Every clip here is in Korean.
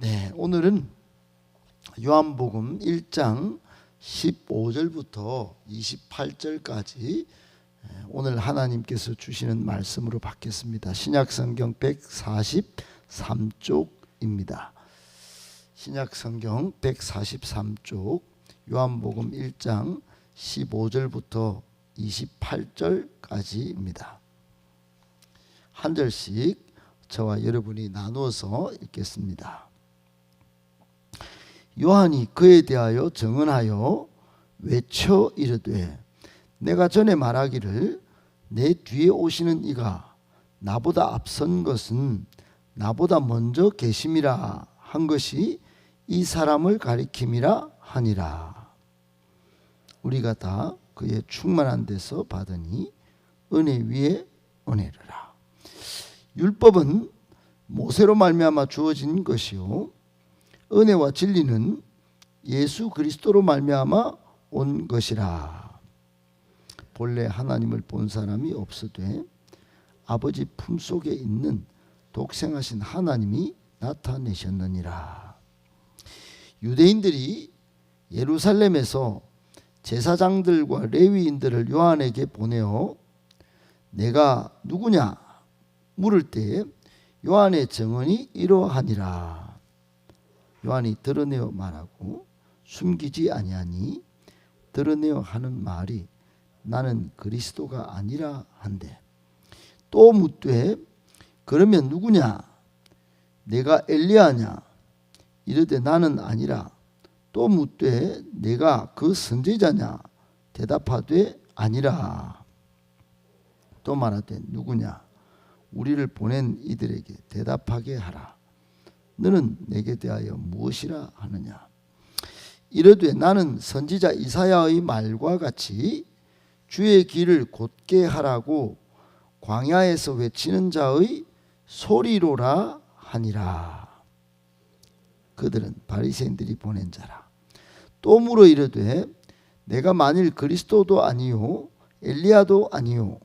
네, 오늘은 요한복음 1장 15절부터 28절까지 오늘 하나님께서 주시는 말씀으로 받겠습니다. 신약성경 143쪽입니다. 신약성경 143쪽 요한복음 1장 15절부터 28절까지입니다. 한 절씩 저와 여러분이 나누어서 읽겠습니다. 요한이 그에 대하여 증언하여 외쳐 이르되 내가 전에 말하기를 내 뒤에 오시는 이가 나보다 앞선 것은 나보다 먼저 계심이라 한 것이 이 사람을 가리킴이라 하니라. 우리가 다 그의 충만한 데서 받으니 은혜 위에 은혜라. 율법은 모세로 말미암아 주어진 것이요 은혜와 진리는 예수 그리스도로 말미암아 온 것이라. 본래 하나님을 본 사람이 없으되 아버지 품속에 있는 독생하신 하나님이 나타내셨느니라. 유대인들이 예루살렘에서 제사장들과 레위인들을 요한에게 보내어 내가 누구냐 물을 때 요한의 증언이 이러하니라. 요한이 드러내어 말하고 숨기지 아니하니 드러내어 하는 말이 나는 그리스도가 아니라 한데, 또 묻되 그러면 누구냐 내가 엘리야냐 이르되 나는 아니라, 또 묻되 내가 그 선지자냐 대답하되 아니라. 또 말하되 누구냐 우리를 보낸 이들에게 대답하게 하라. 너는 내게 대하여 무엇이라 하느냐. 이르되 나는 선지자 이사야의 말과 같이 주의 길을 곧게 하라고 광야에서 외치는 자의 소리로라 하니라. 그들은 바리새인들이 보낸 자라. 또 물어 이르되 내가 만일 그리스도도 아니요 엘리야도 아니요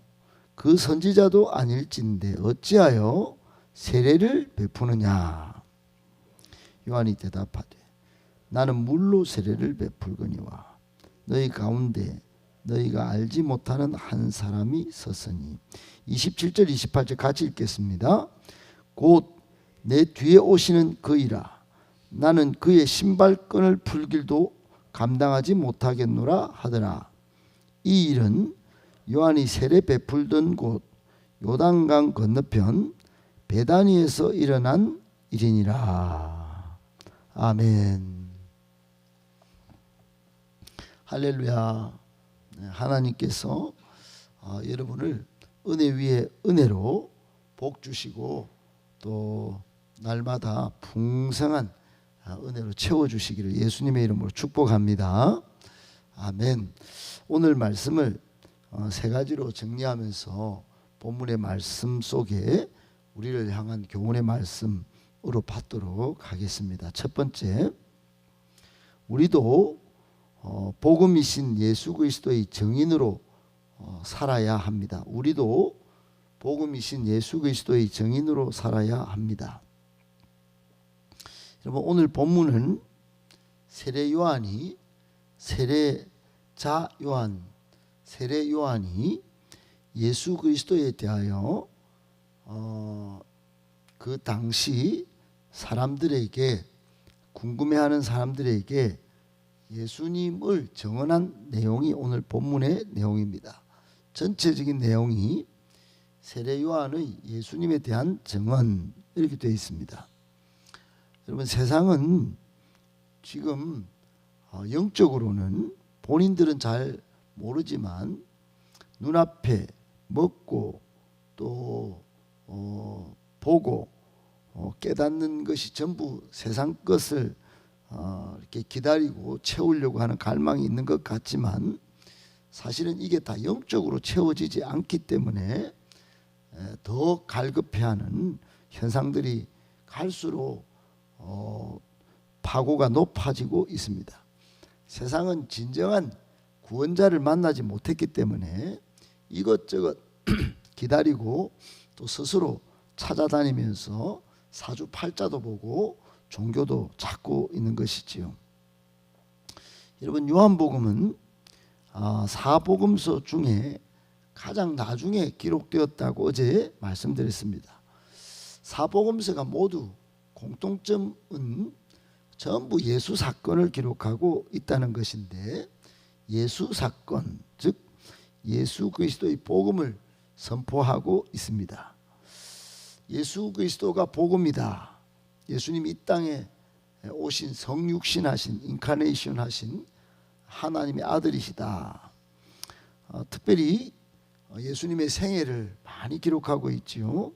그 선지자도 아닐진데 어찌하여 세례를 베푸느냐. 요한이 대답하되 나는 물로 세례를 베풀거니와 너희 가운데 너희가 알지 못하는 한 사람이 섰으니. 27절 28절 같이 읽겠습니다. 곧 내 뒤에 오시는 그이라. 나는 그의 신발끈을 풀길도 감당하지 못하겠노라 하더라. 이 일은 요한이 세례 베풀던 곳 요단강 건너편 베다니에서 일어난 일이니라. 아멘. 할렐루야. 하나님께서 여러분을 은혜 위에 은혜로 복 주시고 또 날마다 풍성한 은혜로 채워주시기를 예수님의 이름으로 축복합니다. 아멘. 오늘 말씀을 세 가지로 정리하면서 본문의 말씀 속에 우리를 향한 교훈의 말씀으로 받도록 하겠습니다. 첫 번째, 우리도 복음이신 예수 그리스도의 증인으로 살아야 합니다. 우리도 복음이신 예수 그리스도의 증인으로 살아야 합니다. 여러분, 오늘 본문은 세례 요한이 세례 요한이 예수 그리스도에 대하여 그 당시 사람들에게, 궁금해하는 사람들에게 예수님을 증언한 내용이 오늘 본문의 내용입니다. 전체적인 내용이 세례 요한의 예수님에 대한 증언 이렇게 되어 있습니다. 여러분, 세상은 지금 영적으로는 본인들은 잘 모르지만 눈앞에 먹고 또 보고 깨닫는 것이 전부 세상 것을 이렇게 기다리고 채우려고 하는 갈망이 있는 것 같지만 사실은 이게 다 영적으로 채워지지 않기 때문에 더 갈급해하는 현상들이 갈수록 파고가 높아지고 있습니다. 세상은 진정한 구원자를 만나지 못했기 때문에 이것저것 기다리고 또 스스로 찾아다니면서 사주팔자도 보고 종교도 찾고 있는 것이지요. 여러분, 요한복음은 사복음서 중에 가장 나중에 기록되었다고 어제 말씀드렸습니다. 사복음서가 모두 공통점은 전부 예수 사건을 기록하고 있다는 것인데, 예수 사건, 즉 예수 그리스도의 복음을 선포하고 있습니다. 예수 그리스도가 복음이다. 예수님이 이 땅에 오신 성육신하신 인카네이션 하신 하나님의 아들이시다. 특별히 예수님의 생애를 많이 기록하고 있지요.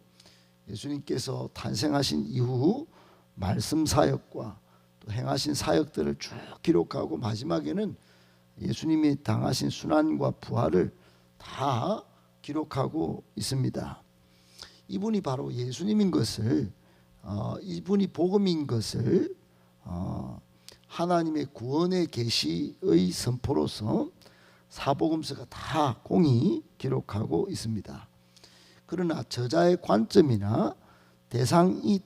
예수님께서 탄생하신 이후 말씀 사역과 또 행하신 사역들을 쭉 기록하고 마지막에는 예수님이 당하신 순환과 부활을 다 기록하고 있습니다. 이분이 바로 예수님인 것을, 이분이 복음인 것을 하나님의 구원의 계시의 선포로서 사복음서가 다 공히 기록하고 있습니다. 그러나 저자의 관점이나 대상이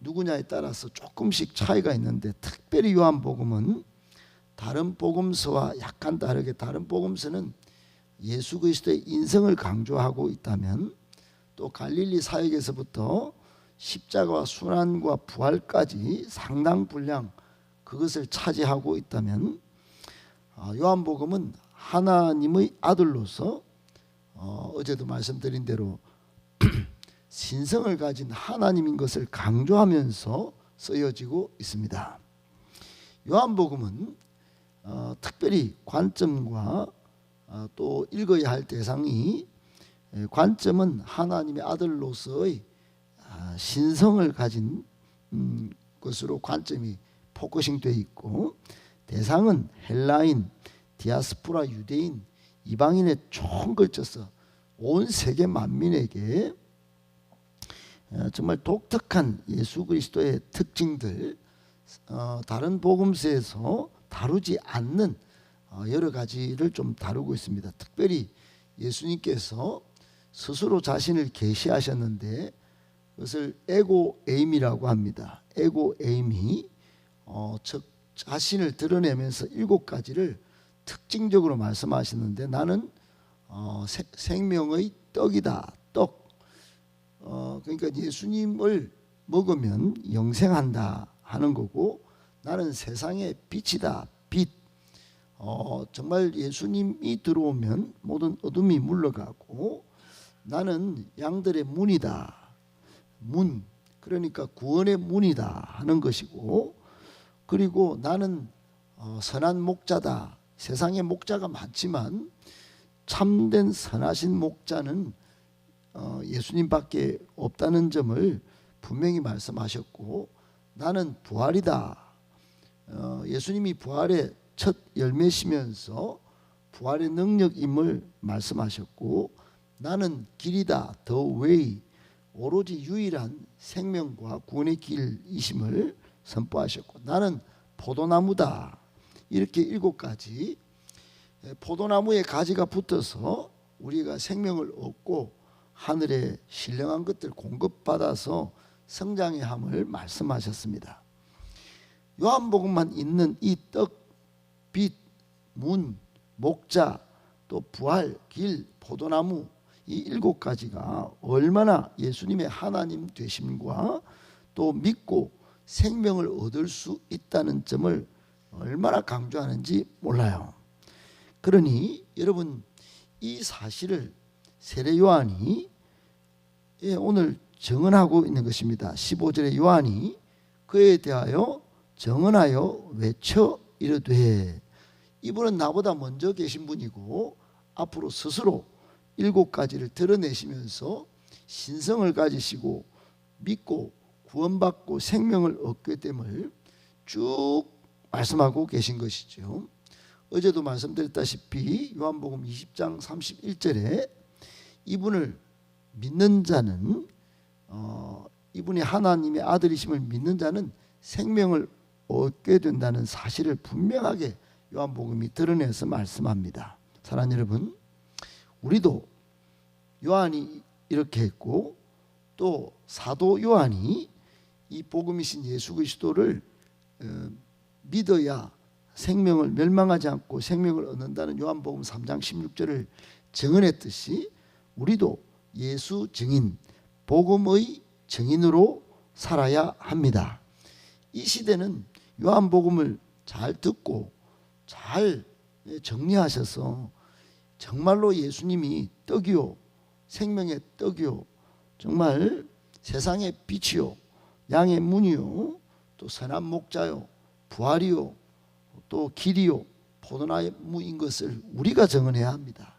누구냐에 따라서 조금씩 차이가 있는데, 특별히 요한복음은 다른 복음서와 약간 다르게, 다른 복음서는 예수 그리스도의 인성을 강조하고 있다면, 또 갈릴리 사역에서부터 십자가와 순환과 부활까지 상당 분량 그것을 차지하고 있다면, 요한복음은 하나님의 아들로서 어제도 말씀드린 대로 신성을 가진 하나님인 것을 강조하면서 쓰여지고 있습니다. 요한복음은 특별히 관점과 또 읽어야 할 대상이, 관점은 하나님의 아들로서의 신성을 가진 것으로 관점이 포커싱 되어 있고, 대상은 헬라인, 디아스포라 유대인, 이방인에 총 걸쳐서 온 세계 만민에게 정말 독특한 예수 그리스도의 특징들, 다른 복음서에서 다루지 않는 여러 가지를 좀 다루고 있습니다. 특별히 예수님께서 스스로 자신을 계시하셨는데 그것을 에고 에임이라고 합니다. 에고 에임이 즉 자신을 드러내면서 7가지를 특징적으로 말씀하시는데, 나는 생명의 떡이다. 떡. 그러니까 예수님을 먹으면 영생한다 하는 거고, 나는 세상의 빛이다. 빛. 정말 예수님이 들어오면 모든 어둠이 물러가고, 나는 양들의 문이다. 문. 그러니까 구원의 문이다 하는 것이고, 그리고 나는 선한 목자다. 세상에 목자가 많지만 참된 선하신 목자는 예수님밖에 없다는 점을 분명히 말씀하셨고, 나는 부활이다. 예수님이 부활의 첫 열매시면서 부활의 능력임을 말씀하셨고, 나는 길이다. The way. 오로지 유일한 생명과 구원의 길이심을 선포하셨고, 나는 포도나무다. 이렇게 7가지, 포도나무에 가지가 붙어서 우리가 생명을 얻고 하늘의 신령한 것들 공급받아서 성장해야 함을 말씀하셨습니다. 요한복음만 있는 이 떡, 빛, 문, 목자, 또 부활, 길, 포도나무, 이 7가지가 얼마나 예수님의 하나님 되심과 또 믿고 생명을 얻을 수 있다는 점을 얼마나 강조하는지 몰라요. 그러니 여러분, 이 사실을 세례 요한이 오늘 증언하고 있는 것입니다. 15절에 요한이 그에 대하여 증언하여 외쳐 이르되, 이분은 나보다 먼저 계신 분이고 앞으로 스스로 7가지를 드러내시면서 신성을 가지시고 믿고 구원받고 생명을 얻게 됨을 쭉 말씀하고 계신 것이죠. 어제도 말씀드렸다시피 요한복음 20장 31절에 이분을 믿는 자는, 이분이 하나님의 아들이심을 믿는 자는 생명을 얻게 된다는 사실을 분명하게 요한복음이 드러내서 말씀합니다. 사랑하는 여러분, 우리도 요한이 이렇게 했고 또 사도 요한이 이 복음이신 예수 그리스도를 믿어야 생명을 멸망하지 않고 생명을 얻는다는 요한복음 3장 16절을 증언했듯이 우리도 예수 증인, 복음의 증인으로 살아야 합니다. 이 시대는 요한복음을 잘 듣고 잘 정리하셔서 정말로 예수님이 떡이요 생명의 떡이요 정말 세상의 빛이요 양의 문이요 또 선한 목자요 부활이요 또 길이요 포도나무인 것을 우리가 증언해야 합니다.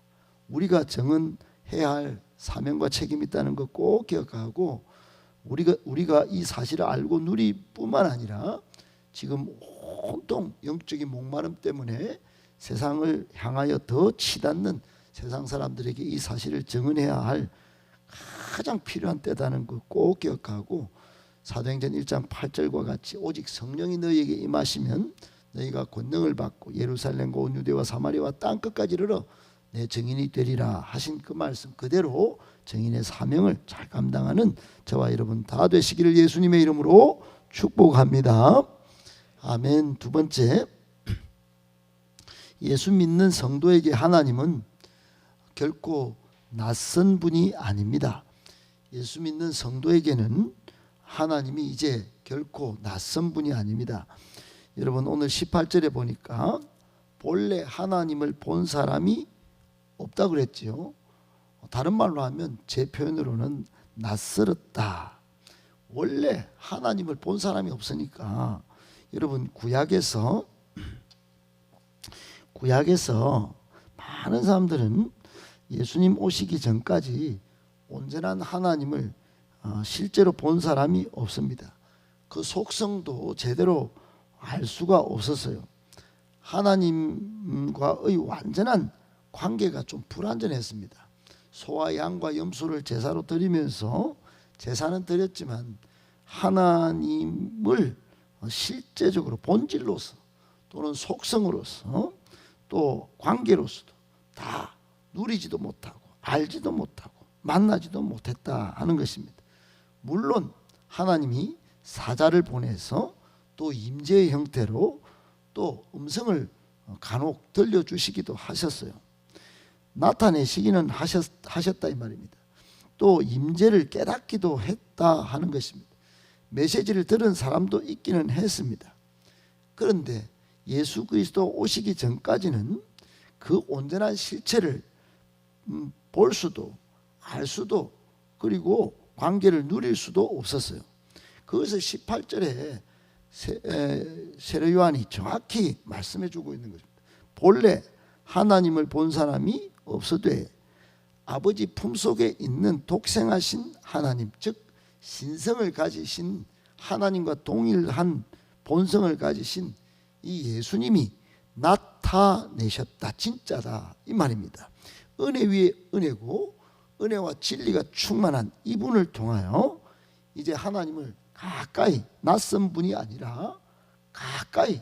우리가 증언해야 할 사명과 책임이 있다는 것 꼭 기억하고 우리가 이 사실을 알고 누릴 뿐만 아니라 지금 온통 영적인 목마름 때문에 세상을 향하여 더 치닫는 세상 사람들에게 이 사실을 증언해야 할 가장 필요한 때다는 것 꼭 기억하고 사도행전 1장 8절과 같이 오직 성령이 너희에게 임하시면 너희가 권능을 받고 예루살렘과 온 유대와 사마리아와 땅끝까지 이르러 내 증인이 되리라 하신 그 말씀 그대로 증인의 사명을 잘 감당하는 저와 여러분 다 되시기를 예수님의 이름으로 축복합니다. 아멘. 두 번째, 예수 믿는 성도에게 하나님은 결코 낯선 분이 아닙니다. 예수 믿는 성도에게는 하나님이 이제 결코 낯선 분이 아닙니다. 여러분 오늘 18절에 보니까 본래 하나님을 본 사람이 없다 그랬지요. 다른 말로 하면 제 표현으로는 낯설었다. 원래 하나님을 본 사람이 없으니까 여러분 구약에서 많은 사람들은 예수님 오시기 전까지 온전한 하나님을 실제로 본 사람이 없습니다. 그 속성도 제대로 알 수가 없었어요. 하나님과의 완전한 관계가 좀 불완전했습니다. 소와 양과 염소를 제사로 드리면서 제사는 드렸지만 하나님을 실제적으로 본질로서 또는 속성으로서 또 관계로서도 다 누리지도 못하고 알지도 못하고 만나지도 못했다 하는 것입니다. 물론 하나님이 사자를 보내서 또 임재의 형태로 또 음성을 간혹 들려주시기도 하셨어요. 나타내시기는 하셨다 이 말입니다. 또 임재를 깨닫기도 했다 하는 것입니다. 메시지를 들은 사람도 있기는 했습니다. 그런데 예수 그리스도 오시기 전까지는 그 온전한 실체를 볼 수도 알 수도 그리고 관계를 누릴 수도 없었어요. 그것을 18절에 세례 요한이 정확히 말씀해 주고 있는 것입니다. 본래 하나님을 본 사람이 없어되 아버지 품속에 있는 독생하신 하나님 즉 신성을 가지신 하나님과 동일한 본성을 가지신 이 예수님이 나타내셨다. 진짜다 이 말입니다. 은혜 위에 은혜고 은혜와 진리가 충만한 이분을 통하여 이제 하나님을 가까이 낯선 분이 아니라 가까이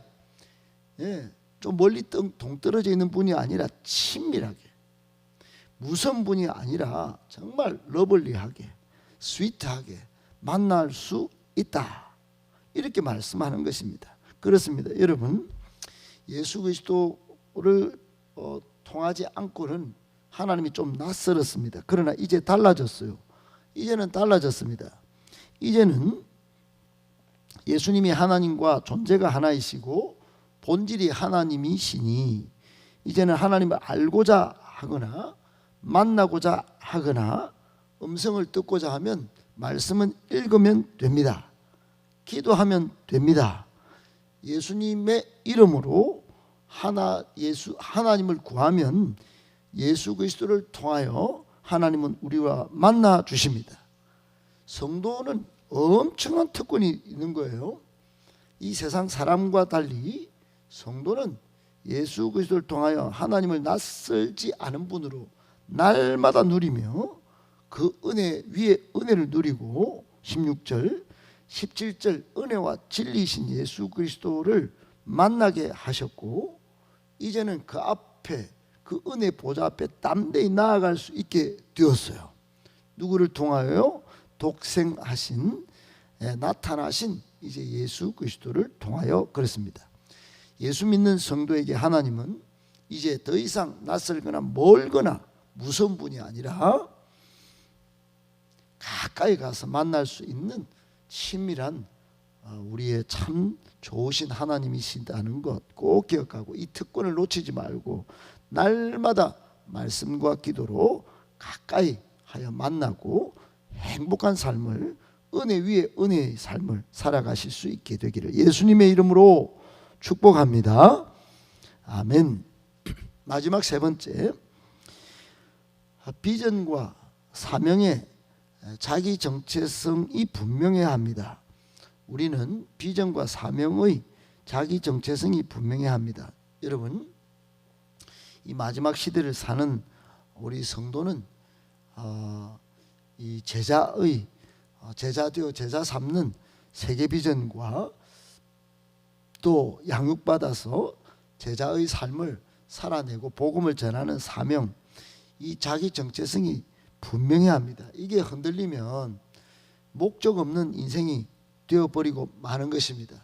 좀 멀리 동떨어져 있는 분이 아니라 친밀하게 무서운 분이 아니라 정말 러블리하게 스위트하게 만날 수 있다 이렇게 말씀하는 것입니다. 그렇습니다. 여러분 예수 그리스도를 통하지 않고는 하나님이 좀 낯설었습니다. 그러나 이제 달라졌어요. 이제는 달라졌습니다. 이제는 예수님이 하나님과 존재가 하나이시고 본질이 하나님이시니 이제는 하나님을 알고자 하거나 만나고자 하거나 음성을 듣고자 하면 말씀은 읽으면 됩니다. 기도하면 됩니다. 예수님의 이름으로 하나님을 구하면 예수 그리스도를 통하여 하나님은 우리와 만나 주십니다. 성도는 엄청난 특권이 있는 거예요. 이 세상 사람과 달리 성도는 예수 그리스도를 통하여 하나님을 낯설지 않은 분으로 날마다 누리며 그 은혜 위에 은혜를 누리고 16절 17절 은혜와 진리이신 예수 그리스도를 만나게 하셨고 이제는 그 앞에 그 은혜 보좌 앞에 담대히 나아갈 수 있게 되었어요. 누구를 통하여요? 독생하신 나타나신 이제 예수 그리스도를 통하여 그렇습니다. 예수 믿는 성도에게 하나님은 이제 더 이상 낯설거나 멀거나 무서운 분이 아니라 가까이 가서 만날 수 있는 친밀한 우리의 참 좋으신 하나님이시다는 것 꼭 기억하고 이 특권을 놓치지 말고 날마다 말씀과 기도로 가까이 하여 만나고 행복한 삶을 은혜 위에 은혜의 삶을 살아가실 수 있게 되기를 예수님의 이름으로 축복합니다. 아멘. 마지막 세 번째, 비전과 사명의 자기 정체성이 분명해야 합니다. 우리는 비전과 사명의 자기 정체성이 분명해야 합니다. 여러분, 이 마지막 시대를 사는 우리 성도는 이 제자의 제자 되어 제자 삼는 세계 비전과 또 양육받아서 제자의 삶을 살아내고 복음을 전하는 사명, 이 자기 정체성이 분명해야 합니다. 이게 흔들리면 목적 없는 인생이 되어버리고 마는 것입니다.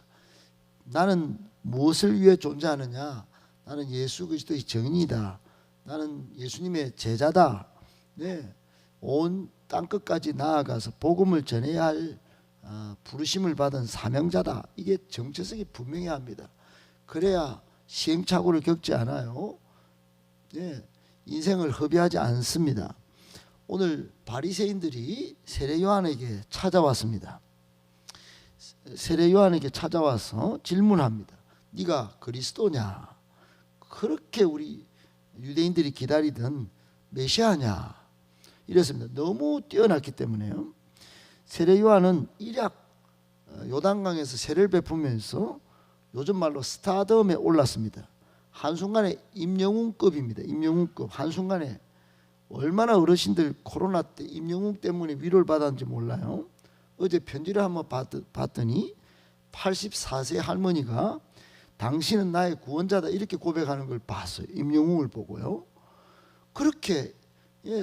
나는 무엇을 위해 존재하느냐? 나는 예수 그리스도의 증인이다. 나는 예수님의 제자다. 네, 온 땅끝까지 나아가서 복음을 전해야 할 부르심을 받은 사명자다. 이게 정체성이 분명해야 합니다. 그래야 시행착오를 겪지 않아요. 네, 인생을 허비하지 않습니다. 오늘 바리새인들이 세례 요한에게 찾아왔습니다. 세례 요한에게 찾아와서 질문합니다. 네가 그리스도냐? 그렇게 우리 유대인들이 기다리던 메시아냐? 이랬습니다. 너무 뛰어났기 때문에요. 세례 요한은 일약 요단강에서 세례를 베푸면서 요즘 말로 스타덤에 올랐습니다. 한순간에 임영웅급입니다. 임영웅급. 한순간에 얼마나 어르신들 코로나 때 임영웅 때문에 위로를 받았는지 몰라요. 어제 편지를 한번 봤더니 84세 할머니가 당신은 나의 구원자다 이렇게 고백하는 걸 봤어요. 임영웅을 보고요. 그렇게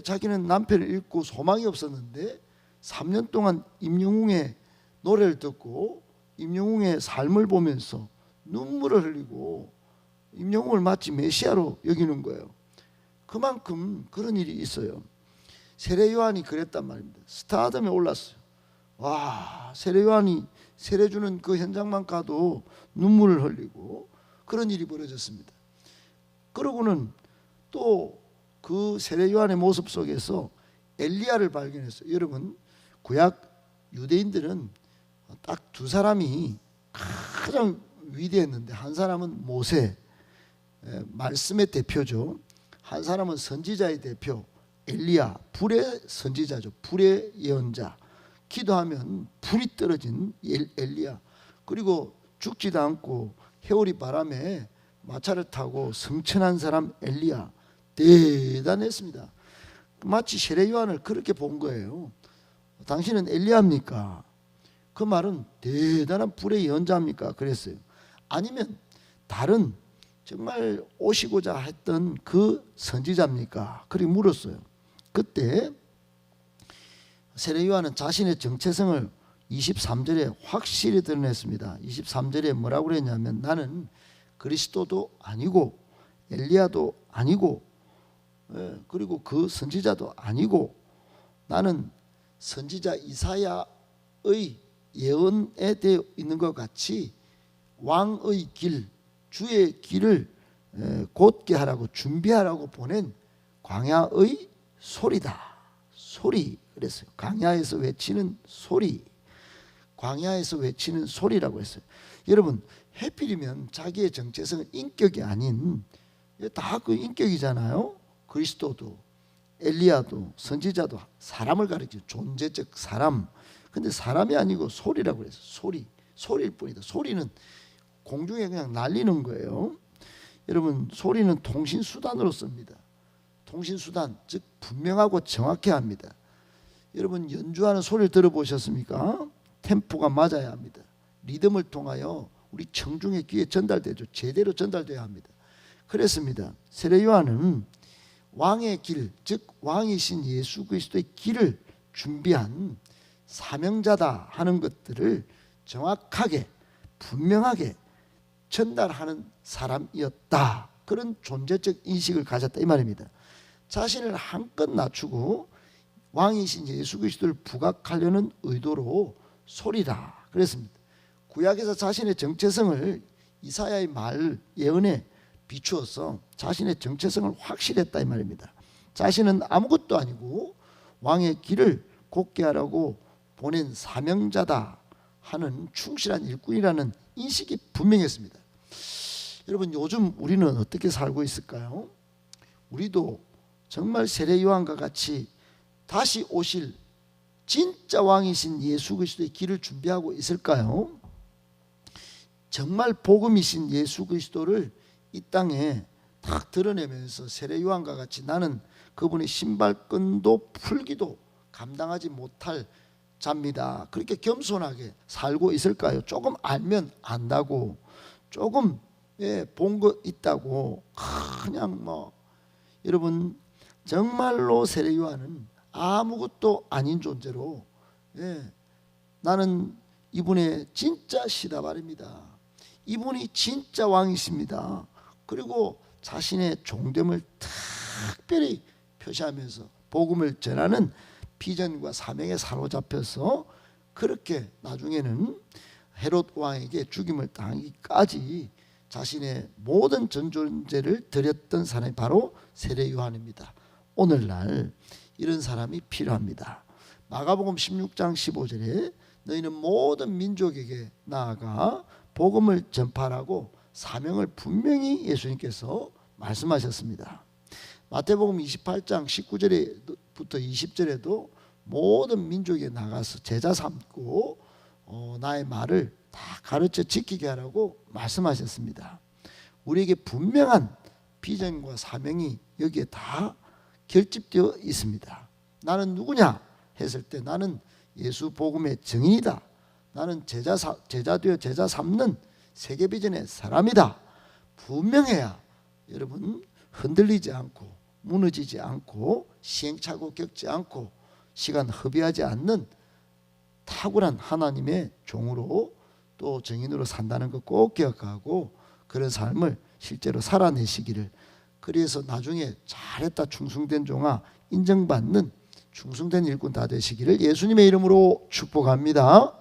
자기는 남편을 잃고 소망이 없었는데 3년 동안 임영웅의 노래를 듣고 임영웅의 삶을 보면서 눈물을 흘리고 임영웅을 마치 메시아로 여기는 거예요. 그만큼 그런 일이 있어요. 세례 요한이 그랬단 말입니다. 스타덤에 올랐어요. 와, 세례 요한이 세례 주는 그 현장만 가도 눈물을 흘리고 그런 일이 벌어졌습니다. 그러고는 또 그 세례 요한의 모습 속에서 엘리야를 발견했어요. 여러분, 구약 유대인들은 딱 두 사람이 가장 위대했는데 한 사람은 모세, 말씀의 대표죠. 한 사람은 선지자의 대표 엘리야, 불의 선지자죠. 불의 예언자. 기도하면 불이 떨어진 엘리야. 그리고 죽지도 않고 해오리 바람에 마차를 타고 승천한 사람 엘리야. 대단했습니다. 마치 세례 요한을 그렇게 본 거예요. 당신은 엘리야입니까? 그 말은 대단한 불의 예언자입니까? 그랬어요. 아니면 다른 정말 오시고자 했던 그 선지자입니까? 그렇게 물었어요. 그때 세례 요한은 자신의 정체성을 23절에 확실히 드러냈습니다. 23절에 뭐라고 그랬냐면 나는 그리스도도 아니고 엘리야도 아니고 그리고 그 선지자도 아니고 나는 선지자 이사야의 예언에 되어 있는 것 같이 왕의 길, 주의 길을 곧게 하라고 준비하라고 보낸 광야의 소리다. 소리 그랬어요. 광야에서 외치는 소리. 광야에서 외치는 소리라고 했어요. 여러분, 해필이면 자기의 정체성은 인격이 아닌 다 그 인격이잖아요. 그리스도도 엘리야도 선지자도 사람을 가리키죠. 존재적 사람. 근데 사람이 아니고 소리라고 그랬어요. 소리. 소리일 뿐이다. 소리는 공중에 그냥 날리는 거예요. 여러분, 소리는 통신수단으로 씁니다. 통신수단, 즉 분명하고 정확해야 합니다. 여러분, 연주하는 소리를 들어보셨습니까? 템포가 맞아야 합니다. 리듬을 통하여 우리 청중의 귀에 전달되죠. 제대로 전달돼야 합니다. 그랬습니다. 세례 요한은 왕의 길, 즉 왕이신 예수 그리스도의 길을 준비한 사명자다 하는 것들을 정확하게 분명하게 전달하는 사람이었다. 그런 존재적 인식을 가졌다 이 말입니다. 자신을 한껏 낮추고 왕이신 예수 그리스도를 부각하려는 의도로 소리라 그랬습니다. 구약에서 자신의 정체성을 이사야의 말 예언에 비추어서 자신의 정체성을 확실했다 이 말입니다. 자신은 아무것도 아니고 왕의 길을 곱게 하라고 보낸 사명자다 하는 충실한 일꾼이라는 인식이 분명했습니다. 여러분, 요즘 우리는 어떻게 살고 있을까요? 우리도 정말 세례 요한과 같이 다시 오실 진짜 왕이신 예수 그리스도의 길을 준비하고 있을까요? 정말 복음이신 예수 그리스도를 이 땅에 딱 드러내면서 세례 요한과 같이 나는 그분의 신발끈도 풀기도 감당하지 못할 자입니다, 그렇게 겸손하게 살고 있을까요? 조금 알면 안다고, 조금 본 거 있다고 그냥 여러분, 정말로 세례 요한은 아무것도 아닌 존재로 나는 이분의 진짜 시다발입니다, 이분이 진짜 왕이십니다, 그리고 자신의 종됨을 특별히 표시하면서 복음을 전하는 비전과 사명에 사로잡혀서 그렇게 나중에는 헤롯 왕에게 죽임을 당하기까지 자신의 모든 전 존재를 드렸던 사람이 바로 세례 요한입니다. 오늘날 이런 사람이 필요합니다. 마가복음 16장 15절에 너희는 모든 민족에게 나아가 복음을 전파하라고 사명을 분명히 예수님께서 말씀하셨습니다. 마태복음 28장 19절부터 20절에도 모든 민족에 나가서 제자 삼고 나의 말을 다 가르쳐 지키게 하라고 말씀하셨습니다. 우리에게 분명한 비전과 사명이 여기에 다 결집되어 있습니다. 나는 누구냐 했을 때 나는 예수 복음의 증인이다, 나는 제자 되어 제자 삼는 세계 비전의 사람이다, 분명해야 여러분 흔들리지 않고 무너지지 않고 시행착오 겪지 않고 시간 허비하지 않는 탁월한 하나님의 종으로 또 증인으로 산다는 것 꼭 기억하고 그런 삶을 실제로 살아내시기를, 그래서 나중에 잘했다 충성된 종아 인정받는 충성된 일꾼 다 되시기를 예수님의 이름으로 축복합니다.